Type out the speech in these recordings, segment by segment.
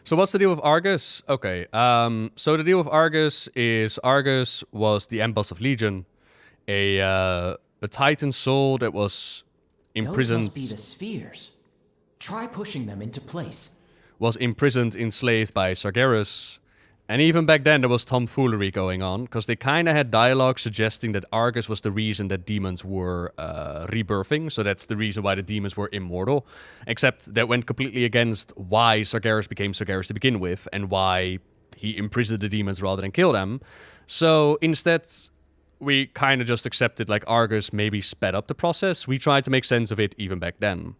So what's the deal with Argus? Okay, so the deal with Argus is Argus was the end boss of Legion, a Titan soul that was imprisoned. Those must be the spheres. Try pushing them into place. Was imprisoned, enslaved by Sargeras. And even back then there was tomfoolery going on, because they kind of had dialogue suggesting that Argus was the reason that demons were rebirthing, so that's the reason why the demons were immortal. Except that went completely against why Sargeras became Sargeras to begin with, and why he imprisoned the demons rather than kill them. So instead, we kind of just accepted like Argus maybe sped up the process. We tried to make sense of it even back then.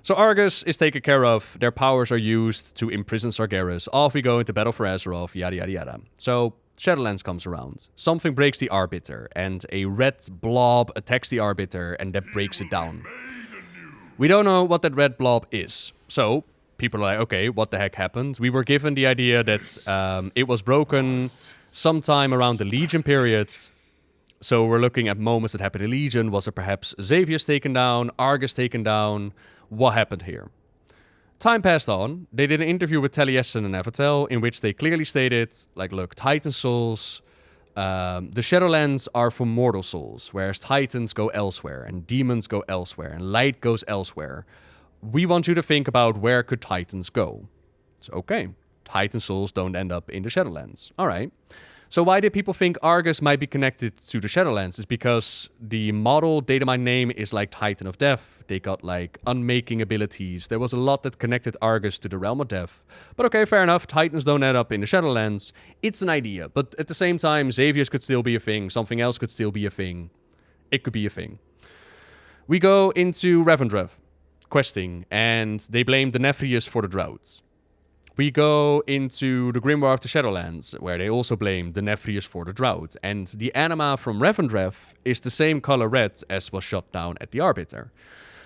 So Argus is taken care of, their powers are used to imprison Sargeras, off we go into battle for Azeroth, yada yada yada. So Shadowlands comes around, something breaks the Arbiter, and a red blob attacks the Arbiter, and that breaks it down. We don't know what that red blob is, so people are like, okay, what the heck happened? We were given the idea that it was broken sometime around the Legion period. So we're looking at moments that happened in Legion. Was it perhaps Xavier's taken down, Argus taken down? What happened here? Time passed on. They did an interview with Taliesin and Avatel in which they clearly stated, like, look, Titan souls, the Shadowlands are for mortal souls, whereas Titans go elsewhere, and demons go elsewhere, and light goes elsewhere. We want you to think about where could Titans go. So, okay, Titan souls don't end up in the Shadowlands. All right. So why did people think Argus might be connected to the Shadowlands? Is because the model datamine name is like Titan of Death. They got like unmaking abilities. There was a lot that connected Argus to the realm of death. But okay, fair enough. Titans don't end up in the Shadowlands. It's an idea. But at the same time, Xavier's could still be a thing. Something else could still be a thing. It could be a thing. We go into Revendreth, questing, and they blame the Nephrius for the droughts. We go into the Grimoire of the Shadowlands, where they also blame the Nephrius for the drought. And the anima from Revendreth is the same color red as was shot down at the Arbiter.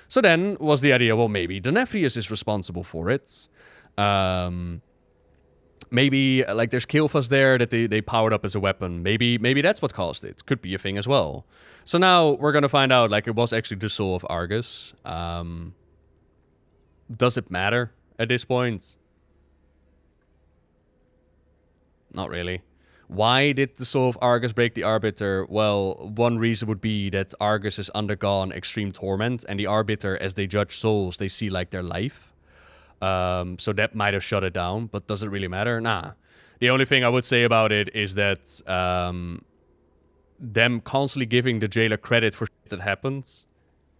So then was the idea, well, maybe the Nephrius is responsible for it. Maybe, like, there's Kil'thas there that they powered up as a weapon. Maybe that's what caused it. Could be a thing as well. So now we're going to find out, like, it was actually the soul of Argus. Does it matter at this point? Not really. Why did the soul of Argus break the Arbiter? Well, one reason would be that Argus has undergone extreme torment, and the Arbiter, as they judge souls, they see like their life. So that might have shut it down, but does it really matter? Nah. The only thing I would say about it is that them constantly giving the jailer credit for shit that happens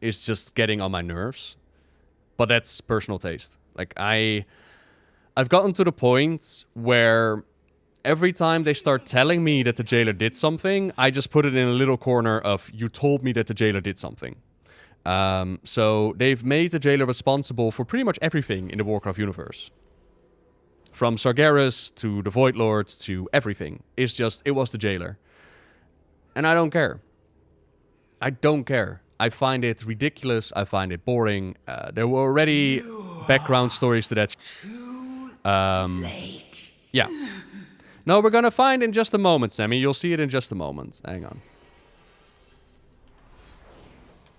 is just getting on my nerves. But that's personal taste. Like, I've gotten to the point where every time they start telling me that the jailer did something, I just put it in a little corner of, you told me that the jailer did something. So they've made the jailer responsible for pretty much everything in the Warcraft universe. From Sargeras to the Void Lords to everything. It's just, it was the jailer. And I don't care. I don't care. I find it ridiculous. I find it boring. There were already background stories to that. Yeah. No, we're gonna find in just a moment, Sammy. You'll see it in just a moment. Hang on.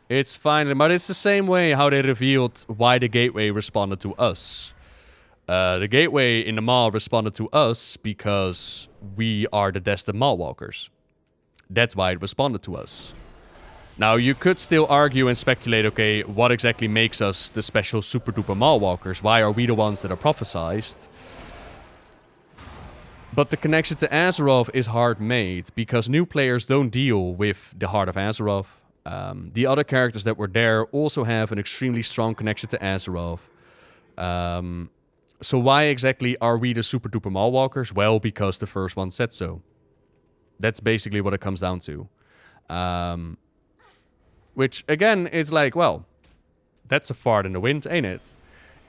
It's fine, but it's the same way how they revealed why the Gateway responded to us. The Gateway in the Maw responded to us because we are the destined Mawwalkers. That's why it responded to us. Now, you could still argue and speculate, okay, what exactly makes us the special super-duper Mawwalkers? Why are we the ones that are prophesized? But the connection to Azeroth is hard-made, because new players don't deal with the Heart of Azeroth. The other characters that were there also have an extremely strong connection to Azeroth. So why exactly are we the super-duper Mawwalkers? Well, because the first one said so. That's basically what it comes down to. Which, again, is like, well, that's a fart in the wind, ain't it?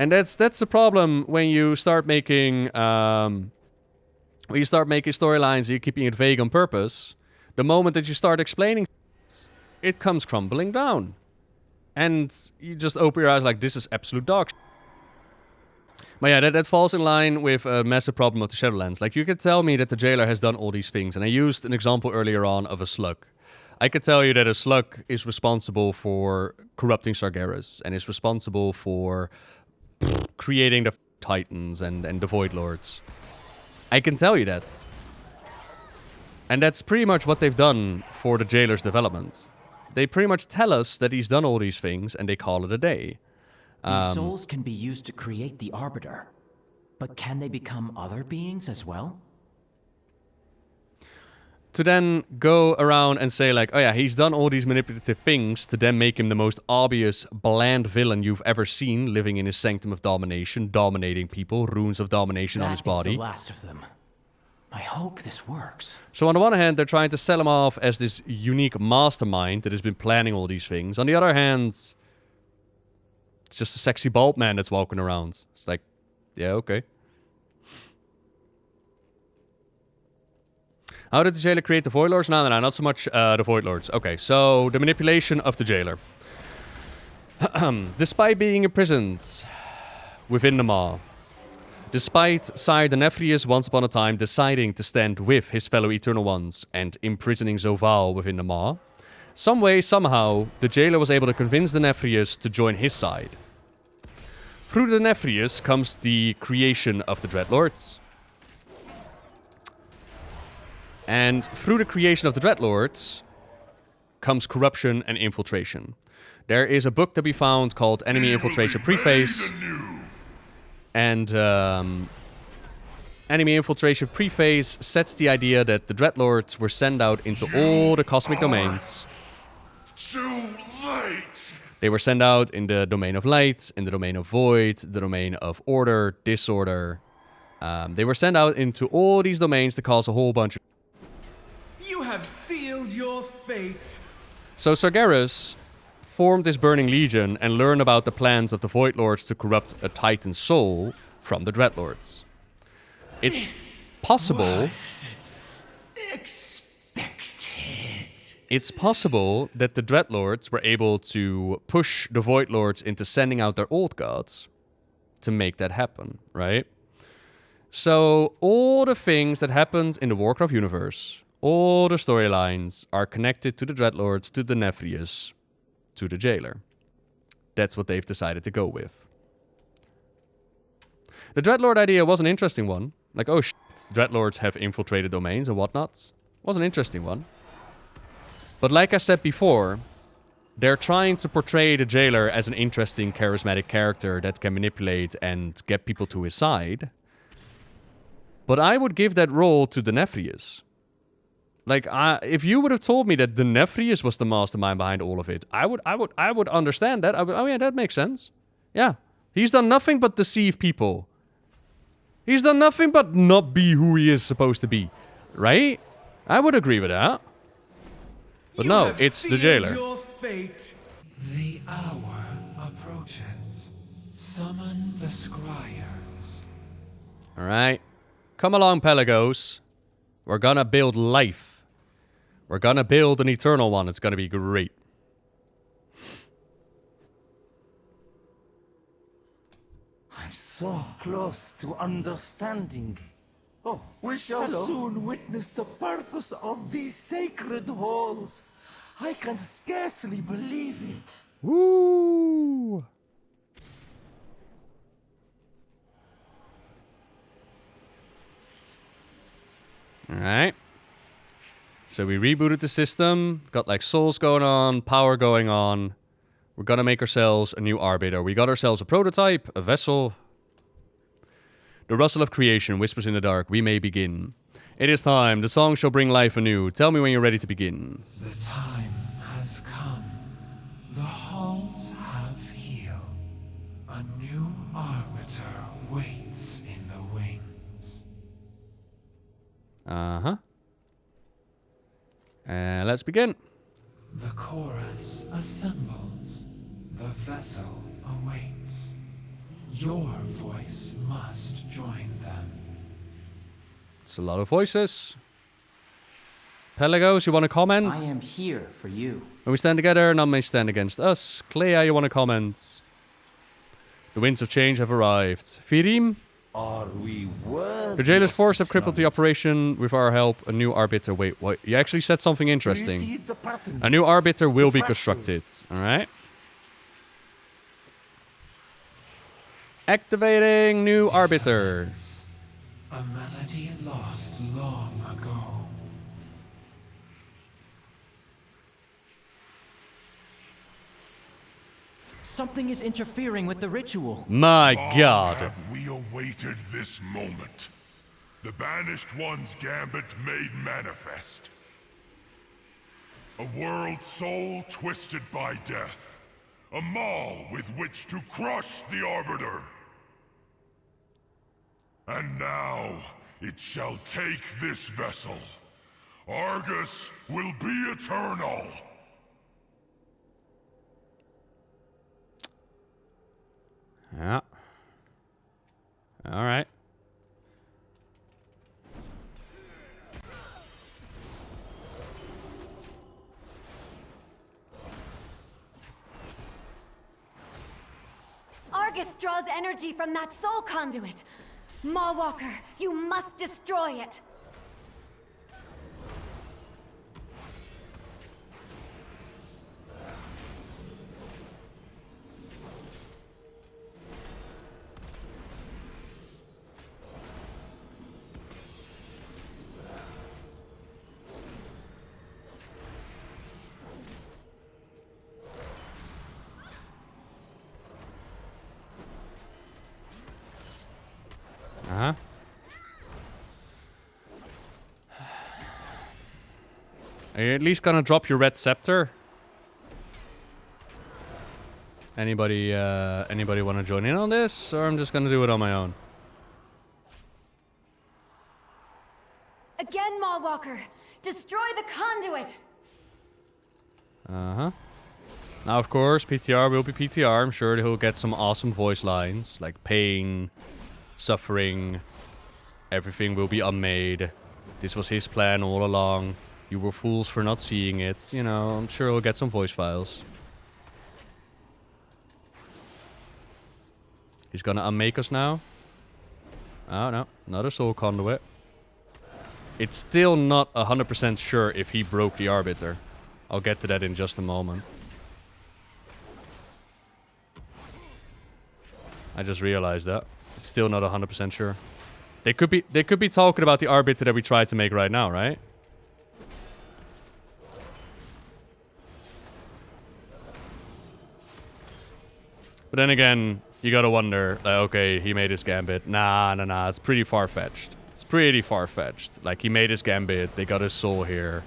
And that's the problem when you start making... when you start making storylines, you're keeping it vague on purpose. The moment that you start explaining it comes crumbling down. And you just open your eyes like, this is absolute dog shit. But yeah, that falls in line with a massive problem of the Shadowlands. Like, you could tell me that the jailer has done all these things. And I used an example earlier on of a slug. I could tell you that a slug is responsible for corrupting Sargeras. And is responsible for creating the Titans and the Void Lords. I can tell you that. And that's pretty much what they've done for the Jailer's development. They pretty much tell us that he's done all these things, and they call it a day. These souls can be used to create the Arbiter. But can they become other beings as well? To then go around and say like, oh yeah, he's done all these manipulative things to then make him the most obvious, bland villain you've ever seen, living in his sanctum of domination, dominating people, runes of domination on his body. That is the last of them. I hope this works. So on the one hand, they're trying to sell him off as this unique mastermind that has been planning all these things. On the other hand, it's just a sexy bald man that's walking around. It's like, yeah, okay. How did the Jailer create the Void Lords? No, not so much the Void Lords. Okay, so the manipulation of the Jailer. Despite being imprisoned within the Maw, despite Sire Denethrius once upon a time deciding to stand with his fellow Eternal Ones and imprisoning Zovaal within the Maw, some way, somehow, the Jailer was able to convince Denethrius to join his side. Through Denethrius comes the creation of the Dreadlords. And through the creation of the Dreadlords comes corruption and infiltration. There is a book that we found called Enemy Infiltration Preface. And Enemy Infiltration Preface sets the idea that the Dreadlords were sent out into all the cosmic domains. Too late! They were sent out in the domain of light, in the domain of void, the domain of order, disorder. They were sent out into all these domains to cause a whole bunch of... You have sealed your fate. So Sargeras formed this Burning Legion and learned about the plans of the Void Lords to corrupt a Titan's soul from the Dreadlords. It's possible... Expected. It's possible that the Dreadlords were able to push the Void Lords into sending out their old gods to make that happen, right? So all the things that happened in the Warcraft universe, all the storylines are connected to the Dreadlords, to the Denethrius, to the Jailer. That's what they've decided to go with. The Dreadlord idea was an interesting one. Like, oh shit, Dreadlords have infiltrated domains and whatnot. Was an interesting one. But like I said before, they're trying to portray the Jailer as an interesting, charismatic character that can manipulate and get people to his side. But I would give that role to Denethrius. Like, if you would have told me that Denethrius was the mastermind behind all of it, I would understand that. Oh yeah, that makes sense. Yeah, he's done nothing but deceive people. He's done nothing but not be who he is supposed to be, right? I would agree with that. But no, it's the Jailer. Your fate. The hour approaches. Summon the scryers. All right, come along, Pelagos. We're gonna build life. We're gonna build an eternal one. It's gonna be great. I'm so close to understanding. Oh, we shall soon witness the purpose of these sacred halls. I can scarcely believe it. Woo! Alright. So we rebooted the system. Got like souls going on, power going on. We're gonna make ourselves a new Arbiter. We got ourselves a prototype, a vessel. The rustle of creation whispers in the dark. We may begin. It is time. The song shall bring life anew. Tell me when you're ready to begin. The time has come. The halls have healed. A new Arbiter waits in the wings. Uh-huh. Let's begin. The chorus assembles. The vessel awaits. Your voice must join them. It's a lot of voices. Pelagos, you want to comment? I am here for you. When we stand together, none may stand against us. Clea, you want to comment? The winds of change have arrived. Firim? Are we worthy? The Jailer's force have crippled the operation. With our help, a new Arbiter... Wait, what? You actually said something interesting. A new Arbiter will be constructed. Alright? Activating new Arbiter. A melody lost long ago. Something is interfering with the ritual. My Long god. have we awaited this moment. The Banished One's gambit made manifest. A world soul twisted by death. A maul with which to crush the Arbiter. And now, it shall take this vessel. Argus will be eternal. Yeah. Alright. Argus draws energy from that soul conduit. Mawwalker, you must destroy it. Uh-huh. Are you at least gonna drop your red scepter? Anybody want to join in on this? Or I'm just gonna do it on my own? Again, Mawwalker, destroy the conduit. Uh-huh. Now, of course, PTR will be PTR. I'm sure he'll get some awesome voice lines, like pain, suffering, everything will be unmade. This was his plan all along. You were fools for not seeing it. You know, I'm sure he'll get some voice files. He's gonna unmake us now. Oh, no. Another soul conduit. It's still not 100% sure if he broke the Arbiter. I'll get to that in just a moment. I just realized that. It's still not 100% sure. They could be talking about the Arbiter that we tried to make right now, right? But then again, you gotta wonder, like, okay, he made his gambit. Nah, it's pretty far-fetched. It's pretty far-fetched. Like, he made his gambit, they got his soul here.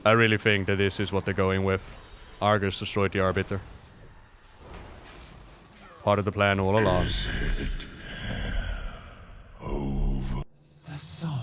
I really think that this is what they're going with. Argus destroyed the Arbiter. Part of the plan all along. The soul